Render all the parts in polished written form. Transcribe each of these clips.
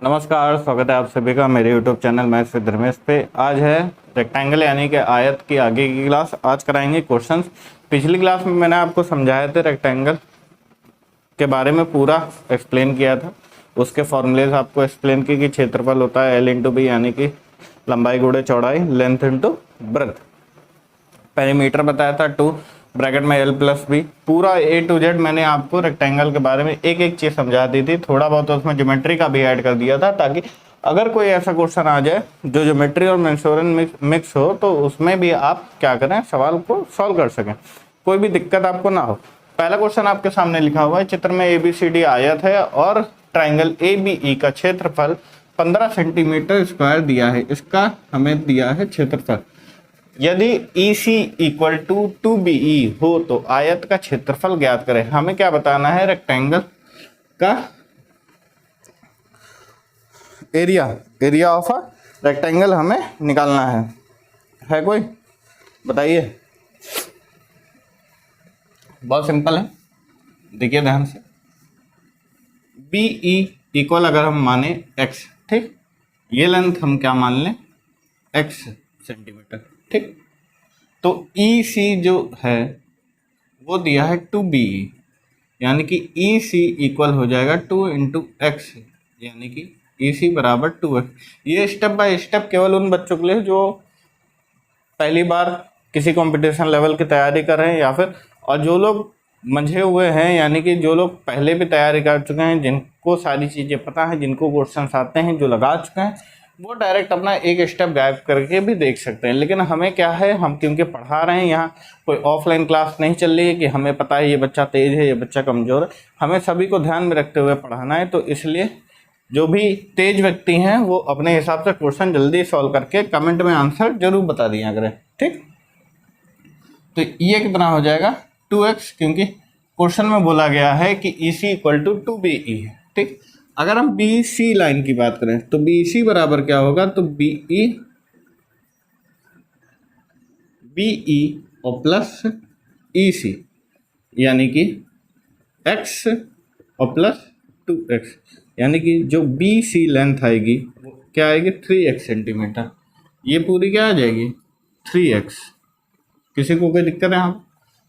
नमस्कार, स्वागत है आप सभी का मेरे YouTube channel maths with Dharmesh पे। आज है रेक्टेंगल यानी कि आयत की आगे की क्लास। आज कराएंगे क्वेश्चंस। पिछली क्लास में मैंने आपको समझाए थे रेक्टेंगल के बारे में, पूरा एक्सप्लेन किया था। उसके फॉर्मूलेज आपको एक्सप्लेन किए कि क्षेत्रफल होता है L इंटू बी यानी कि लंबाई गुणे चौड़ाई, लेंथ इंटू ब्रेथ। पेरीमीटर बताया था 2 ब्रैकेट में L प्लस बी। पूरा A टू Z मैंने आपको रेक्टेंगल के बारे में एक एक चीज़ समझा दी थी। थोड़ा बहुत उसमें ज्योमेट्री का भी ऐड कर दिया था, ताकि अगर कोई ऐसा क्वेश्चन आ जाए जो ज्योमेट्री और मेंसुरेशन मिक्स हो तो उसमें भी आप क्या करें, सवाल को सॉल्व कर सकें, कोई भी दिक्कत आपको ना हो। पहला क्वेश्चन आपके सामने लिखा हुआ है, चित्र में ABCD आयत है और ट्राइंगल ABE का क्षेत्रफल 15 सेंटीमीटर स्क्वायर दिया है। इसका हमें दिया है क्षेत्रफल। यदि EC इक्वल टू 2BE हो तो आयत का क्षेत्रफल ज्ञात करें। हमें क्या बताना है, रेक्टेंगल का एरिया ऑफ अ रेक्टेंगल हमें निकालना है कोई बताइए। बहुत सिंपल है, देखिए ध्यान से। BE इक्वल अगर हम माने x, ठीक, ये लेंथ हम क्या मान लें, x सेंटीमीटर, ठीक। तो EC जो है वो दिया है 2BE, यानी कि EC इक्वल हो जाएगा 2 इंटू एक्स, यानी कि EC बराबर 2x। ये स्टेप बाय स्टेप केवल उन बच्चों के लिए जो पहली बार किसी कंपटीशन लेवल की तैयारी कर रहे हैं, या फिर और जो लोग मंझे हुए हैं, यानी कि जो लोग पहले भी तैयारी कर चुके हैं, जिनको सारी चीज़ें पता है, जिनको क्वेश्चन आते हैं, जो लगा चुके हैं, वो डायरेक्ट अपना एक स्टेप गायब करके भी देख सकते हैं। लेकिन हमें क्या है, हम क्योंकि पढ़ा रहे हैं, यहाँ कोई ऑफलाइन क्लास नहीं चल रही है कि हमें पता है ये बच्चा तेज है, ये बच्चा कमज़ोर है। हमें सभी को ध्यान में रखते हुए पढ़ाना है। तो इसलिए जो भी तेज व्यक्ति हैं वो अपने हिसाब से क्वेश्चन जल्दी सॉल्व करके कमेंट में आंसर जरूर बता दिया करें, ठीक। तो ये कितना हो जाएगा, 2x, क्योंकि क्वेश्चन में बोला गया है कि EC इक्वल टू 2BE है, ठीक। अगर हम BC लाइन की बात करें तो BC बराबर क्या होगा, तो BE और प्लस EC, यानी कि x और प्लस 2x, यानी कि जो BC लेंथ आएगी वो क्या आएगी, 3x सेंटीमीटर। ये पूरी क्या आ जाएगी, 3x। किसी को कोई दिक्कत है? हाँ,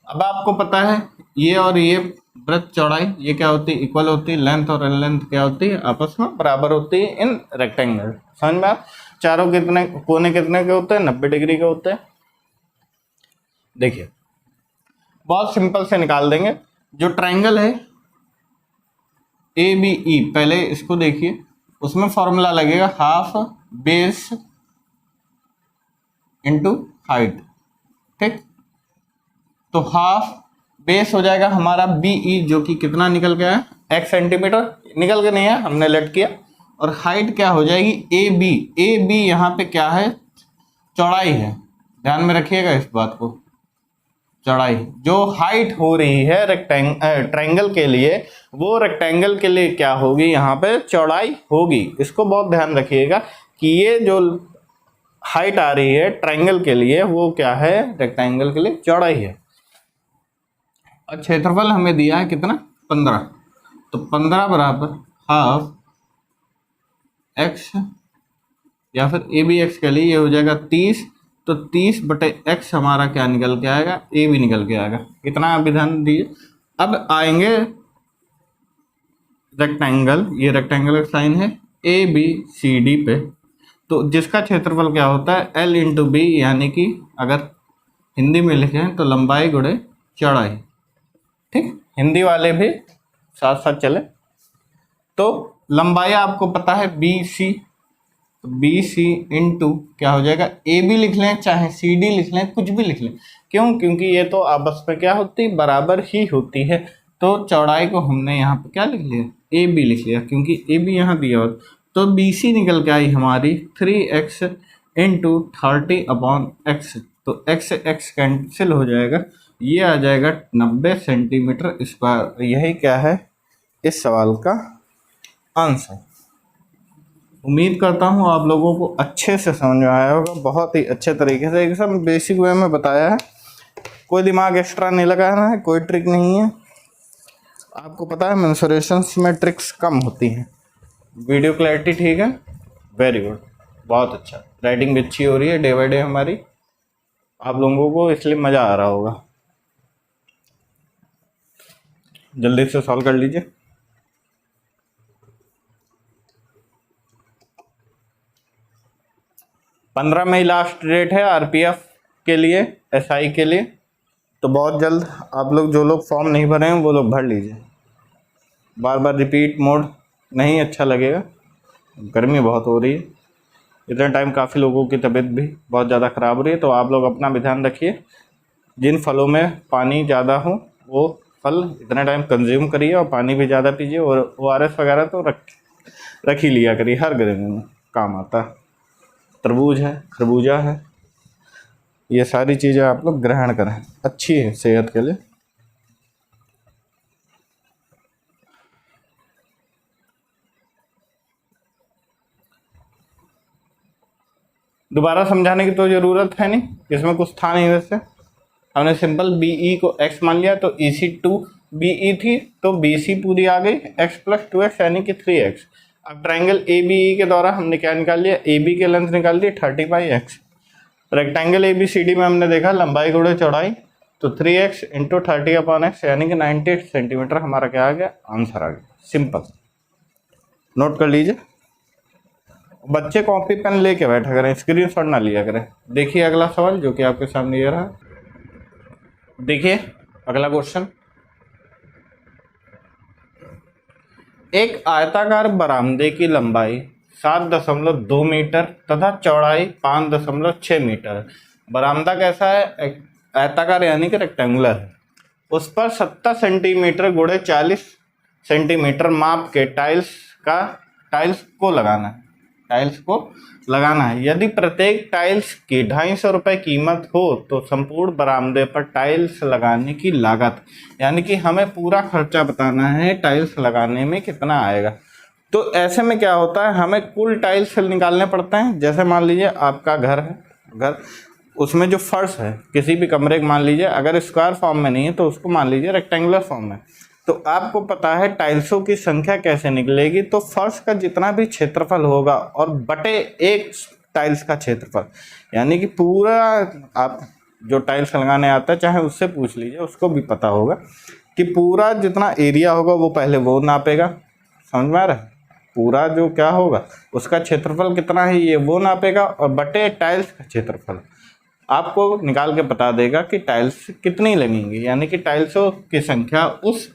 अब आपको पता है ये और ये ब्रेथ चौड़ाई ये क्या होती है, इक्वल होती है। लेंथ और लेंथ क्या होती है, आपस में बराबर होती है इन रेक्टेंगल। समझ में आप? चारों कितने कोने कितने के होते हैं, 90 डिग्री के होते हैं। देखिए बहुत सिंपल से निकाल देंगे। जो ट्राइंगल है ABE, पहले इसको देखिए, उसमें फॉर्मूला लगेगा हाफ बेस इंटू हाइट, ठीक। तो हाफ बेस हो जाएगा हमारा BE, जो कि कितना निकल गया है, x सेंटीमीटर निकल के नहीं है, हमने लेट किया। और हाइट क्या हो जाएगी, AB यहाँ पे क्या है, चौड़ाई है। ध्यान में रखिएगा इस बात को, चौड़ाई जो हाइट हो रही है ट्रायंगल के लिए, वो रेक्टेंगल के लिए क्या होगी, यहाँ पे चौड़ाई होगी। इसको बहुत ध्यान रखिएगा कि ये जो हाइट आ रही है ट्रायंगल के लिए वो क्या है, रेक्टेंगल के लिए चौड़ाई है। और क्षेत्रफल हमें दिया है कितना, 15। तो 15 बराबर हाफ x, या फिर ABX के लिए ये हो जाएगा 30। तो 30 बटे x हमारा क्या निकल के आएगा, A भी निकल के आएगा। कितना अभी ध्यान दीजिए। अब आएंगे रेक्टेंगल, ये रेक्टेंगल का साइन है ABCD पे। तो जिसका क्षेत्रफल क्या होता है, L इंटू बी, यानी कि अगर हिंदी में लिखें तो लंबाई गुणे चौड़ाई, ठीक। हिंदी वाले भी साथ साथ चले। तो लंबाई आपको पता है BC, तो BC इंटू क्या हो जाएगा, AB लिख लें चाहे CD लिख लें, कुछ भी लिख लें। क्यों? क्योंकि ये तो आपस में क्या होती, बराबर ही होती है। तो चौड़ाई को हमने यहाँ पे क्या लिख लिया, AB लिख लिया, क्योंकि AB यहाँ दिया हो। तो BC निकल के आई हमारी 3x इंटू 30/x। तो x कैंसिल हो जाएगा, ये आ जाएगा 90 सेंटीमीटर स्क्वायर। यही क्या है इस सवाल का आंसर। उम्मीद करता हूँ आप लोगों को अच्छे से समझ में आया होगा, बहुत ही अच्छे तरीके से, एकदम बेसिक वे में बताया है। कोई दिमाग एक्स्ट्रा नहीं लगाना है, कोई ट्रिक नहीं है। आपको पता है मेंसुरेशंस में ट्रिक्स कम होती हैं, वीडियो क्लैरिटी ठीक है, वेरी गुड, बहुत अच्छा। राइटिंग भी अच्छी हो रही है डे बाय डे हमारी, आप लोगों को इसलिए मज़ा आ रहा होगा। जल्दी से सॉल्व कर लीजिए। 15 मई लास्ट डेट है आरपीएफ के लिए, एसआई के लिए, तो बहुत जल्द आप लोग जो लोग फॉर्म नहीं भरे हैं वो लोग भर लीजिए। बार बार रिपीट मोड नहीं अच्छा लगेगा, गर्मी बहुत हो रही है, इतने टाइम काफ़ी लोगों की तबीयत भी बहुत ज़्यादा ख़राब हो रही है, तो आप लोग अपना भी ध्यान रखिए। जिन फलों में पानी ज़्यादा हो वो फल इतना टाइम कंज्यूम करिए, और पानी भी ज़्यादा पीजिए, और ORS वगैरह तो रख ही लिया करिए, हर गर्मी में काम आता है। तरबूज है, खरबूजा है, ये सारी चीज़ें आप लोग ग्रहण करें, अच्छी है सेहत के लिए। दोबारा समझाने की तो ज़रूरत है नहीं, इसमें कुछ था नहीं। वैसे हमने सिंपल BE को x मान लिया, तो EC 2 BE थी, तो BC पूरी आ गई, x + 2x यानी कि 3x। अब ट्राइंगल ABE के द्वारा हमने क्या निकाल लिया, AB के लेंथ निकाल ली 30/x। रेक्टेंगल ABCD में हमने देखा लंबाई गुणे चौड़ाई, तो 3x × 30/x यानी कि 98 सेंटीमीटर हमारा क्या आ गया, आंसर आ गया। सिंपल, नोट कर लीजिए। बच्चे कॉपी पेन लेके बैठा करें, स्क्रीनशॉट ना लिया करें। देखिए अगला सवाल जो कि आपके सामने ये रहा, देखिए अगला क्वेश्चन। एक आयताकार बरामदे की लंबाई 7.2 मीटर तथा चौड़ाई 5.6 मीटर। बरामदा कैसा है, आयताकार यानी कि रेक्टेंगुलर है। उस पर 70 सेंटीमीटर × 40 सेंटीमीटर माप के टाइल्स को लगाना है। यदि प्रत्येक टाइल्स की 250 रुपये कीमत हो तो संपूर्ण बरामदे पर टाइल्स लगाने की लागत, यानी कि हमें पूरा खर्चा बताना है टाइल्स लगाने में कितना आएगा। तो ऐसे में क्या होता है, हमें कुल टाइल्स निकालने पड़ते हैं। जैसे मान लीजिए आपका घर है, उसमें जो फर्श है किसी भी कमरे का मान लीजिए, अगर स्क्वायर फॉर्म में नहीं है तो उसको मान लीजिए रेक्टेंगुलर फॉर्म में, तो आपको पता है टाइल्सों की संख्या कैसे निकलेगी, तो फर्श का जितना भी क्षेत्रफल होगा और बटे एक टाइल्स का क्षेत्रफल, यानी कि पूरा, आप जो टाइल्स लगाने आता है चाहे उससे पूछ लीजिए, उसको भी पता होगा कि पूरा जितना एरिया होगा वो पहले वो नापेगा, समझ में आ रहा है, पूरा जो क्या होगा उसका क्षेत्रफल कितना है ये वो नापेगा, और बटे टाइल्स का क्षेत्रफल आपको निकाल के बता देगा कि टाइल्स कितनी लगेंगी, यानी कि टाइल्सों की संख्या उस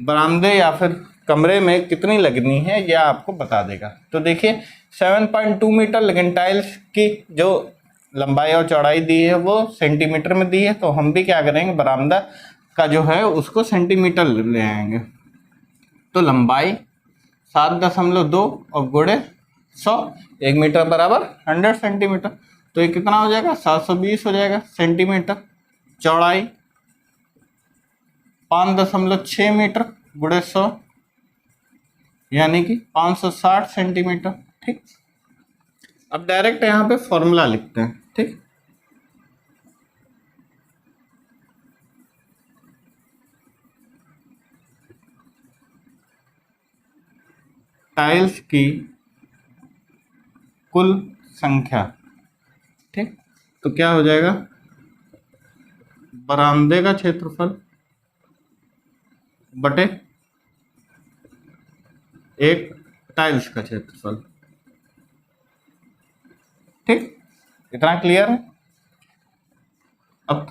बरामदे या फिर कमरे में कितनी लगनी है यह आपको बता देगा। तो देखिए 7.2 मीटर, लेकिन टाइल्स की जो लंबाई और चौड़ाई दी है वो सेंटीमीटर में दी है, तो हम भी क्या करेंगे, बरामदा का जो है उसको सेंटीमीटर ले आएंगे। तो लंबाई 7.2 और गुणे 100, 1 मीटर बराबर 100 सेंटीमीटर, तो ये कितना हो जाएगा, 720 हो जाएगा सेंटीमीटर। चौड़ाई 5.6 मीटर गुणे 100 यानी कि 560 सेंटीमीटर। ठीक, अब डायरेक्ट यहाँ पे फॉर्मूला लिखते हैं। ठीक, टाइल्स की कुल संख्या, ठीक, तो क्या हो जाएगा, बरामदे का क्षेत्रफल बटे एक टाइल्स का क्षेत्रफल। ठीक, इतना क्लियर है। अब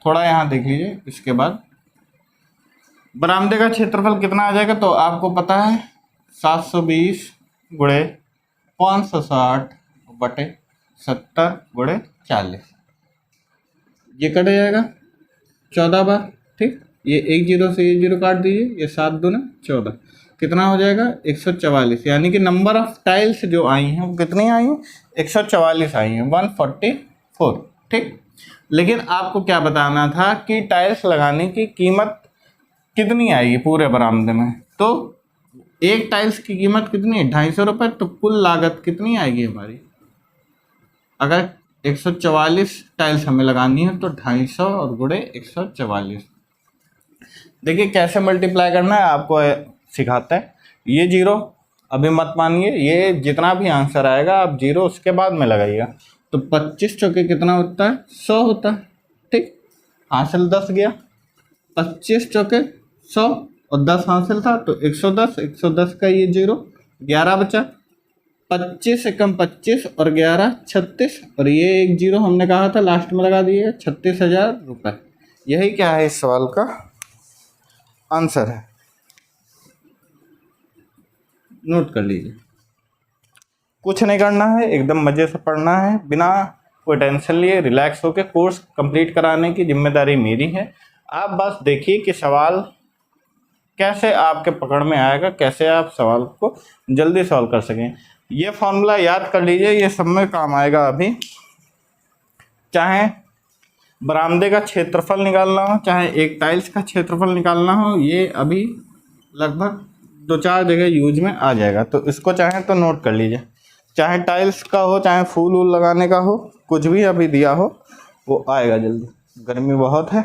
थोड़ा यहाँ देख लीजिए, इसके बाद बरामदे का क्षेत्रफल कितना आ जाएगा, तो आपको पता है 720 गुणे 560 बटे 70 गुणे 40, ये कट जाएगा 14 बार। ठीक, ये 1 0 से ये 0 काट दीजिए, ये 7 दूना 14, कितना हो जाएगा 144, यानी कि नंबर ऑफ टाइल्स जो आई हैं वो कितनी आई हैं, 144 आई हैं, 144। ठीक, लेकिन आपको क्या बताना था कि टाइल्स लगाने की कीमत कितनी आएगी पूरे बरामदे में, तो एक टाइल्स की कीमत कितनी है, 250 रुपये, तो कुल लागत कितनी आएगी हमारी, अगर 144 टाइल्स हमें लगानी है तो 250 और गुणे 144। देखिए कैसे मल्टीप्लाई करना है आपको सिखाता है। ये 0 अभी मत मानिए, ये जितना भी आंसर आएगा आप जीरो उसके बाद में लगाइएगा। तो 25 चौके कितना होता है, 100 होता है। ठीक, हासिल 10 गया, 25 चौके 100 और 10 हासिल था तो 110, 110 का ये जीरो, 11 बचा, 25 एकम 25 और 11 36, और ये एक जीरो हमने कहा था लास्ट में लगा दिए, 36,000 रुपये। यही क्या है इस सवाल का आंसर है। नोट कर लीजिए, कुछ नहीं करना है, एकदम मज़े से पढ़ना है, बिना कोई टेंशन लिए रिलैक्स होकर कोर्स कंप्लीट कराने की जिम्मेदारी मेरी है। आप बस देखिए कि सवाल कैसे आपके पकड़ में आएगा, कैसे आप सवाल को जल्दी सॉल्व कर सकें। ये फॉर्मूला याद कर लीजिए, ये सब में काम आएगा। अभी चाहे बरामदे का क्षेत्रफल निकालना हो, चाहे एक टाइल्स का क्षेत्रफल निकालना हो, ये अभी लगभग 2-4 जगह यूज में आ जाएगा। तो इसको चाहे तो नोट कर लीजिए, चाहे टाइल्स का हो, चाहे फूल वूल लगाने का हो, कुछ भी अभी दिया हो वो आएगा जल्दी। गर्मी बहुत है,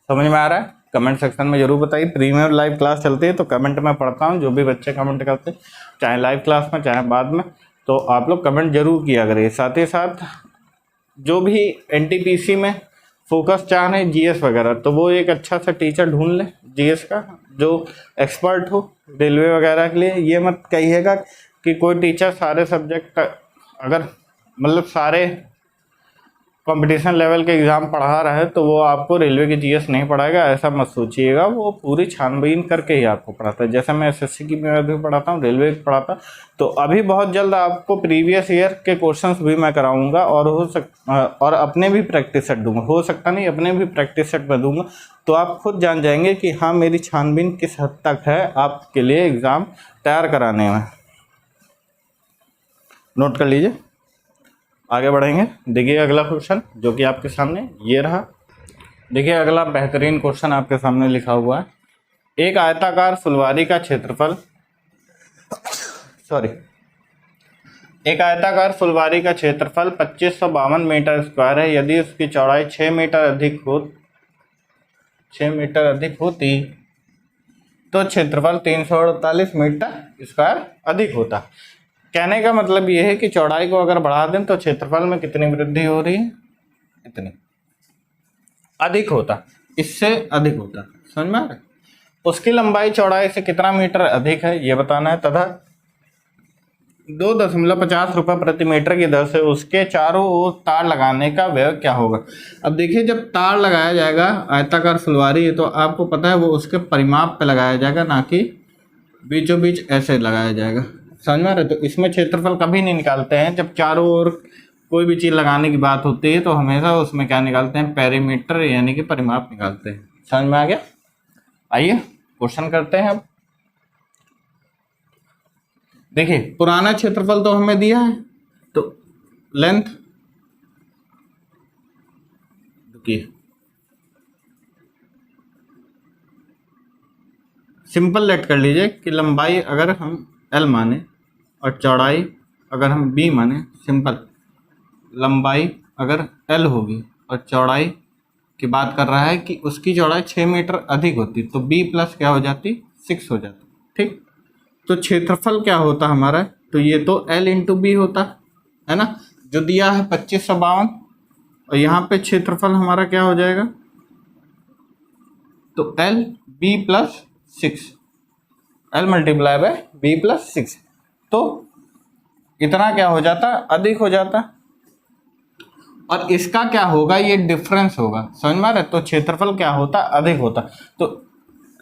समझ में आ रहा है? कमेंट सेक्शन में जरूर बताइए। प्रीमियम लाइव क्लास चलती है तो कमेंट में पढ़ता हूँ, जो भी बच्चे कमेंट करते हैं, चाहे लाइव क्लास में चाहे बाद में, तो आप लोग कमेंट जरूर किया करिए। साथ ही साथ जो भी एनटीपीसी में फोकस चाह रहे हैं जीएस वगैरह, तो वो एक अच्छा सा टीचर ढूंढ ले जीएस का जो एक्सपर्ट हो रेलवे वगैरह के लिए। ये मत कहिएगा कि कोई टीचर सारे सब्जेक्ट अगर मतलब सारे कंपटीशन लेवल के एग्ज़ाम पढ़ा रहा है तो वो आपको रेलवे की जीएस नहीं पढ़ाएगा, ऐसा मत सोचिएगा। वो पूरी छानबीन करके ही आपको पढ़ाता है। जैसे मैं एसएससी की मैं भी पढ़ाता हूँ, रेलवे की पढ़ाता, तो अभी बहुत जल्द आपको प्रीवियस ईयर के क्वेश्चंस भी मैं कराऊंगा और अपने भी प्रैक्टिस सेट दूंगा। हो सकता नहीं, अपने भी प्रैक्टिस सेट में दूंगा, तो आप खुद जान जाएंगे कि हाँ मेरी छानबीन किस हद तक है आपके लिए एग्ज़ाम तैयार कराने में। नोट कर लीजिए, आगे बढ़ेंगे। देखिए अगला क्वेश्चन जो कि आपके सामने ये रहा। देखिए अगला बेहतरीन क्वेश्चन आपके सामने लिखा हुआ है, एक आयताकार फुलवारी का क्षेत्रफल एक आयताकार फुलवारी का क्षेत्रफल 2552 मीटर स्क्वायर है। यदि उसकी चौड़ाई 6 मीटर अधिक होती तो क्षेत्रफल 348 मीटर स्क्वायर अधिक होता। कहने का मतलब ये है कि चौड़ाई को अगर बढ़ा दें तो क्षेत्रफल में कितनी वृद्धि हो रही है, इतनी अधिक होता, इससे अधिक होता। समझ में आ रहा है? उसकी लंबाई चौड़ाई से कितना मीटर अधिक है ये बताना है, तथा 2.50 रुपये प्रति मीटर की दर से उसके चारों ओर तार लगाने का व्यय क्या होगा। अब देखिए, जब तार लगाया जाएगा, आयताकार फुलवारी है तो आपको पता है वो उसके परिमाप पे लगाया जाएगा, ना कि बीचों बीच ऐसे लगाया जाएगा। समझ में आ रहा है? तो इसमें क्षेत्रफल कभी नहीं निकालते हैं। जब चारों ओर कोई भी चीज़ लगाने की बात होती है तो हमेशा उसमें क्या निकालते हैं, पेरीमीटर यानी कि परिमाप निकालते हैं। समझ में आ गया? आइए क्वेश्चन करते हैं। अब देखिए, पुराना क्षेत्रफल तो हमें दिया है, तो लेंथ देखिए सिंपल लेट कर लीजिए कि लंबाई अगर हम L माने और चौड़ाई अगर हम B माने, सिंपल लंबाई अगर L होगी और चौड़ाई की बात कर रहा है कि उसकी चौड़ाई 6 मीटर अधिक होती तो B प्लस क्या हो जाती, 6 हो जाती। ठीक, तो क्षेत्रफल क्या होता हमारा, तो ये तो L इंटू बी होता है ना, जो दिया है 2552, और यहाँ पे क्षेत्रफल हमारा क्या हो जाएगा, तो L B plus 6, L multiply by B plus 6, तो इतना क्या हो जाता, अधिक हो जाता। और इसका क्या होगा, ये डिफरेंस होगा। समझ में आ रहा है? तो क्षेत्रफल क्या होता, अधिक होता। तो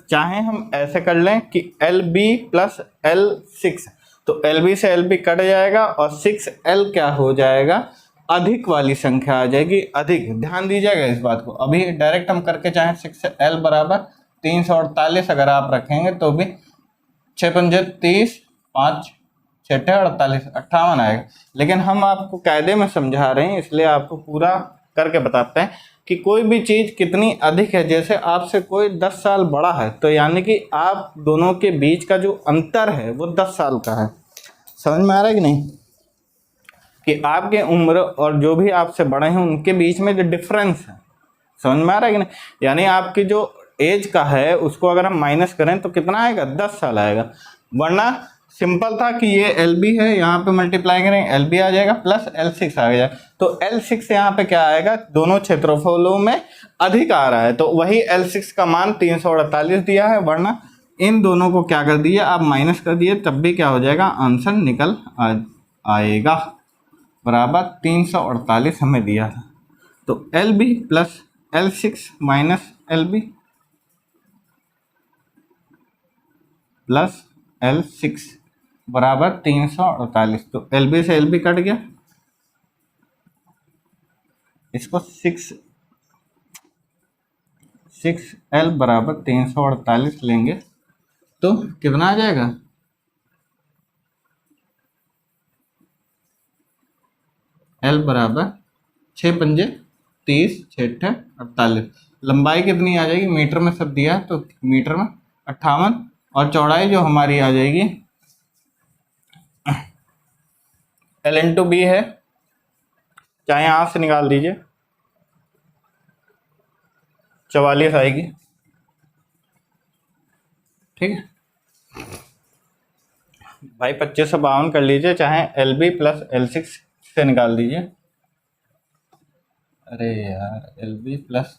चाहे हम ऐसे कर लें कि LB प्लस L6, तो LB से LB कट जाएगा और 6L क्या हो जाएगा, अधिक वाली संख्या आ जाएगी, अधिक। ध्यान दीजिएगा इस बात को। अभी डायरेक्ट हम करके चाहे 6L बराबर 348 अगर आप रखेंगे तो भी 6 पंजे 30, 5 6 48, 58 आएगा। लेकिन हम आपको कायदे में समझा रहे हैं, इसलिए आपको पूरा करके बताते हैं कि कोई भी चीज़ कितनी अधिक है, जैसे आपसे कोई 10 साल बड़ा है तो यानी कि आप दोनों के बीच का जो अंतर है वो 10 साल का है। समझ में आ रहा है कि नहीं, कि आपके उम्र और जो भी आपसे बड़े हैं उनके बीच में जो डिफरेंस है, समझ में आ रहा है कि नहीं। यानी आपकी जो एज का है उसको अगर हम माइनस करें तो कितना आएगा, 10 साल आएगा। वरना सिंपल था कि ये LB है, यहाँ पे मल्टीप्लाई करें LB आ जाएगा प्लस L6 आ जाएगा। तो L6 यहाँ पे क्या आएगा, दोनों क्षेत्रफलों में अधिक आ रहा है, तो वही L6 का मान 348 दिया है। वरना इन दोनों को क्या कर दिए, आप माइनस कर दिए, तब भी क्या हो जाएगा, आंसर निकल आएगा बराबर 348 हमें दिया था। तो LB plus L6 minus LB plus L6 बराबर 348। तो LB से LB कट गया, इसको 6L बराबर 348 लेंगे तो कितना आ जाएगा, L बराबर 6 पंजे 30 6 48। लंबाई कितनी आ जाएगी, मीटर में सब दिया है तो मीटर में 58, और चौड़ाई जो हमारी आ जाएगी L/B है, चाहे यहाँ से निकाल दीजिए, 44 आएगी। ठीक है भाई, 2552 कर लीजिए, चाहे LB प्लस L6 से निकाल दीजिए। अरे यार LB प्लस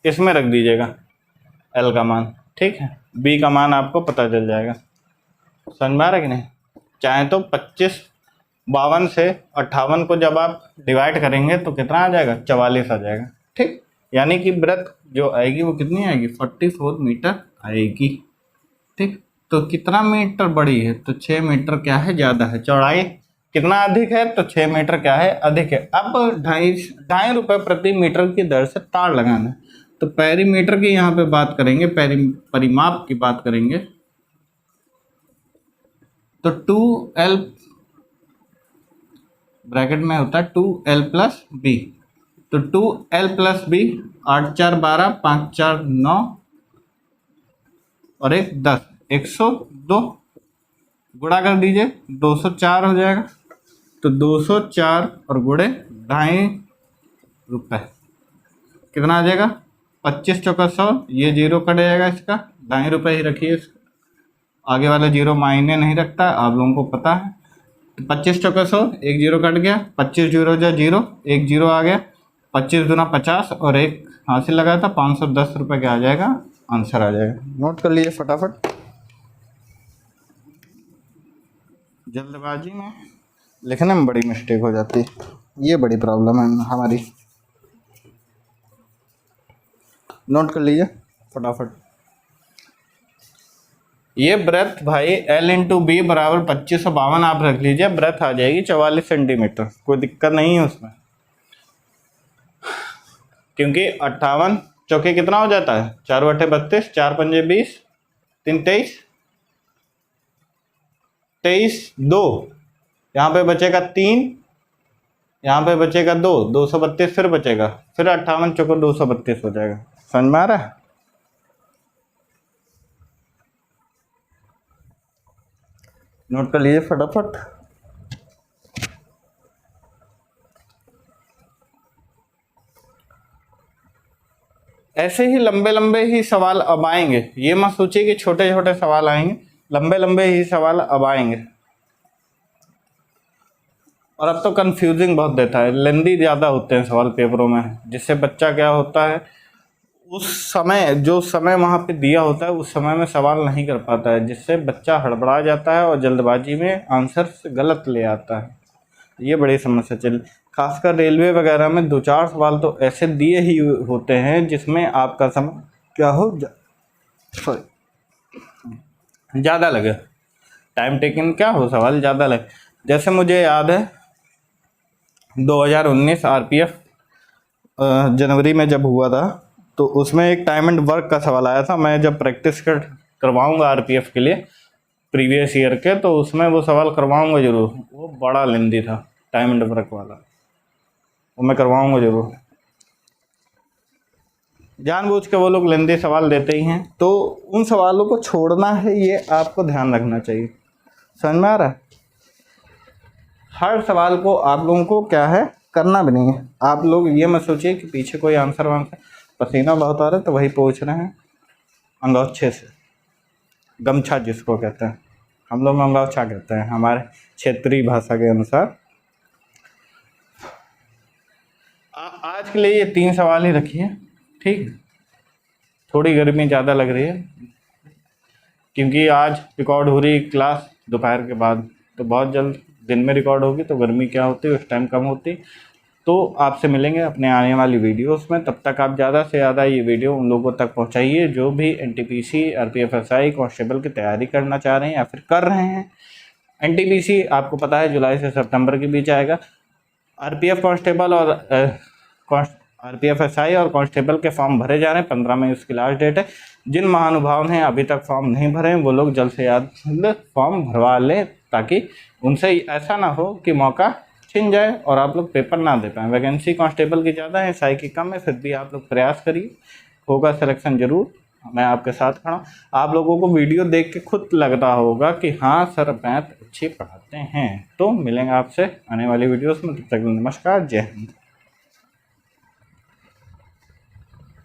इसमें रख दीजिएगा L का मान, ठीक है, B का मान आपको पता चल जाएगा। समझ में आ रहा है कि नहीं। चाहे तो 2552 से 58 को जब आप डिवाइड करेंगे तो कितना आ जाएगा, 44 आ जाएगा। ठीक, यानी कि ब्रेथ जो आएगी वो कितनी आएगी, 44 मीटर आएगी। ठीक, तो कितना मीटर बड़ी है, तो 6 मीटर क्या है, ज़्यादा है। चौड़ाई कितना अधिक है, तो 6 मीटर क्या है, अधिक है। अब 2.5 रुपये प्रति मीटर की दर से तार लगाना है। तो पेरीमीटर की यहाँ पे बात करेंगे, परिमाप की बात करेंगे, तो 2L ब्रैकेट में होता है 2L प्लस B, तो 2L प्लस B 8 4 12 5 4 9 और 1 10, 102 गुणा कर दीजिए, 204 हो जाएगा। तो 204 और गुणे 2.5 रुपये कितना आ जाएगा, 25 चौका 100, ये जीरो कट जाएगा, इसका 2.5 रुपये ही रखिए, इसका आगे वाला जीरो मायने नहीं रखता, आप लोगों को पता है। तो 25 चौका 100, एक जीरो कट गया, 25 जीरो जा जीरो, एक जीरो आ गया, 25 दूना 50 और एक हासिल लगाया था, 510 रुपये का आ जाएगा, आंसर आ जाएगा। नोट कर लीजिए फटाफट, जल्दबाजी में लिखने में बड़ी मिस्टेक हो जाती है, ये बड़ी प्रॉब्लम है हमारी। नोट कर लीजिए फटाफट। ये ब्रेथ भाई L/B बराबर 2552 आप रख लीजिए, ब्रेथ आ जाएगी 44 सेंटीमीटर, कोई दिक्कत नहीं है उसमें, क्योंकि 58 चौके कितना हो जाता है, 4 बटे 32, 4 पंजे 20, 3 23, 23 2, यहाँ पे बचेगा 3, यहाँ पे बचेगा 2, 232 फिर बचेगा, फिर 58 चौको 232 हो जाएगा। समझ में आ रहा है। नोट कर लीजिए फटाफट। ऐसे ही लंबे लंबे ही सवाल अब आएंगे, ये मत सोचिए कि छोटे छोटे सवाल आएंगे, लंबे लंबे ही सवाल अब आएंगे। और अब तो कंफ्यूजिंग बहुत देता है, लेंदी ज़्यादा होते हैं सवाल पेपरों में, जिससे बच्चा क्या होता है, उस समय जो समय वहाँ पे दिया होता है उस समय में सवाल नहीं कर पाता है, जिससे बच्चा हड़बड़ा जाता है और जल्दबाजी में आंसर गलत ले आता है। ये बड़ी समस्या चल, खासकर रेलवे वगैरह में 2-4 सवाल तो ऐसे दिए ही होते हैं जिसमें आपका समय क्या हो ज़्यादा लगे, टाइम टेकिंग क्या हो, सवाल ज़्यादा लगे। जैसे मुझे याद है 2019 RPF जनवरी में जब हुआ था, तो उसमें एक टाइम एंड वर्क का सवाल आया था। मैं जब प्रैक्टिस करवाऊँगा RPF के लिए प्रीवियस ईयर के, तो उसमें वो सवाल करवाऊँगा ज़रूर, वो बड़ा लेंदी था। टाइम एंड वर्क वाला, वो मैं करवाऊंगा जरूर। जानबूझ के वो लोग लेंदी सवाल देते ही हैं, तो उन सवालों को छोड़ना है, ये आपको ध्यान रखना चाहिए। समझ में आ रहा है? हर सवाल को आप लोगों को क्या है करना भी नहीं है। आप लोग ये मत सोचिए कि पीछे कोई आंसर वांसर, पसीना बहुत आ रहा है तो वही पूछ रहे हैं अंगोछे से, गमछा जिसको कहते हैं, हम लोग अंगोछा कहते हैं हमारे क्षेत्रीय भाषा के अनुसार। आज के लिए ये 3 सवाल ही रखिए, ठीक। थोड़ी गर्मी ज़्यादा लग रही है क्योंकि आज रिकॉर्ड हो रही क्लास दोपहर के बाद, तो बहुत जल्द दिन में रिकॉर्ड होगी तो गर्मी क्या होती है उस टाइम कम होती। तो आपसे मिलेंगे अपने आने वाली वीडियोस में, तब तक आप ज़्यादा से ज़्यादा ये वीडियो उन लोगों तक पहुंचाइए जो भी एनटीपीसी, आरपीएफ एसआई, कांस्टेबल की तैयारी करना चाह रहे हैं या फिर कर रहे हैं। एनटीपीसी आपको पता है जुलाई से सितंबर के बीच आएगा। आरपीएफ कांस्टेबल और आरपीएफ एसआई और कांस्टेबल के फॉर्म भरे जा रहे हैं, 15 मई उसकी लास्ट डेट है। जिन महानुभाव ने अभी तक फॉर्म नहीं भरे हैं वो लोग जल्द से जल्द फॉर्म भरवा लें, ताकि उनसे ऐसा ना हो कि मौका छिन जाए और आप लोग पेपर ना दे पाएँ। वैकेंसी कांस्टेबल की ज़्यादा है, एसआई की कम है, फिर भी आप लोग प्रयास करिए, होगा सिलेक्शन ज़रूर। मैं आपके साथ खड़ा हूँ। आप लोगों को वीडियो देख के खुद लग रहा होगा कि हाँ सर मैथ अच्छी पढ़ाते हैं। तो मिलेंगे आपसे आने वाली वीडियोस में, तब तक नमस्कार, जय हिंद।